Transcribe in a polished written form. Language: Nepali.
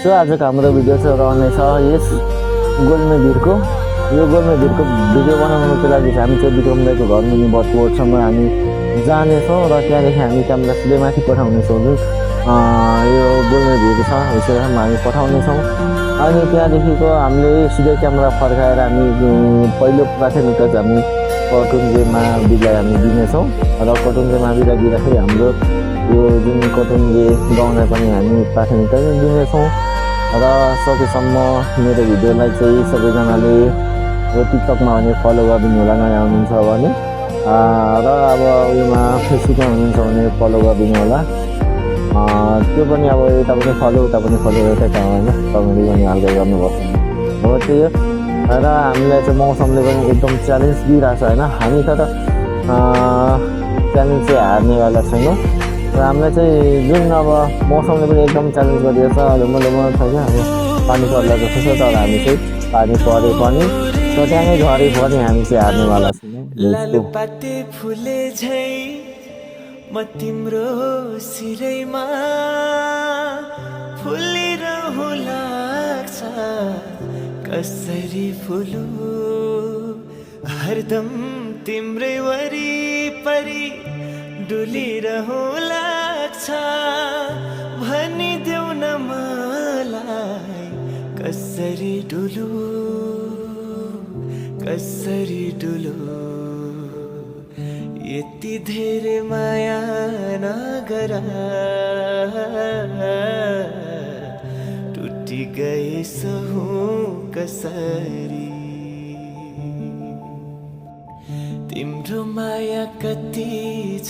सो आजको हाम्रो भिडियो चाहिँ रहनेछ यस गोल्मे भिरको। यो गोल्मे भिरको भिडियो बनाउनुको लागि चाहिँ हामी चाहिँ विक्रमदाइको घर मुनि भटकोटसम्म हामी जानेछौँ र त्यहाँदेखि हामी क्यामेरा सिधै माथि पठाउनेछौँ। जुन यो गोल्मे भिर छ यसरी हामी पठाउनेछौँ। अनि त्यहाँदेखिको हामीले सिधै क्यामेरा फर्काएर हामी पहिलो प्राथमिकता चाहिँ हामी कटुङ्गे महावीरलाई हामी दिनेछौँ र कटुङ्गे महावीरलाई दिँदाखेरि हाम्रो यो जुन कटुङ्गे गाउँलाई पनि हामी प्राथमिकता दिनेछौँ। र सकेसम्म मेरो भिडियोलाई चाहिँ सबैजनाले टिकटकमा भने फलो गरिदिनु होला नयाँ हुनुहुन्छ भने, र अब उयोमा फेसबुकमा हुनुहुन्छ भने फलो गरिदिनु होला। त्यो पनि अब यता पनि फलो उता पनि फलो एउटै काम होइन, कमेडी पनि हल्का गर्नुपर्छ हो त्यही हो। र हामीलाई चाहिँ मौसमले पनि एकदम च्यालेन्ज दिइरहेको छ होइन, हामी तर च्यालेन्ज चाहिँ हार्नेवाला छैनौँ। र हामीलाई चाहिँ जुन अब मौसमले पनि एकदम च्यालेन्ज गरिरहेको छ, लेमो छ क्या, अब पानी पर्ला जस्तो छ। तर हामी चाहिँ पानी परे पनि र त्यहाँमै झरे पनि हामी चाहिँ हार्नेवाला छैनौँ। लालुपाते फुले झै म तिम्रो सिरैमा फुलिरहु लाग्छ कसरी फुलु हरदम तिम्रै वरिपरि डुलिरहु लाग्छ भनिदेऊ न मलाई कसरी डुलु कसरी डुलु यति धेरै माया नगर टुटी गएछु कसरी तिम्रो माया कति छ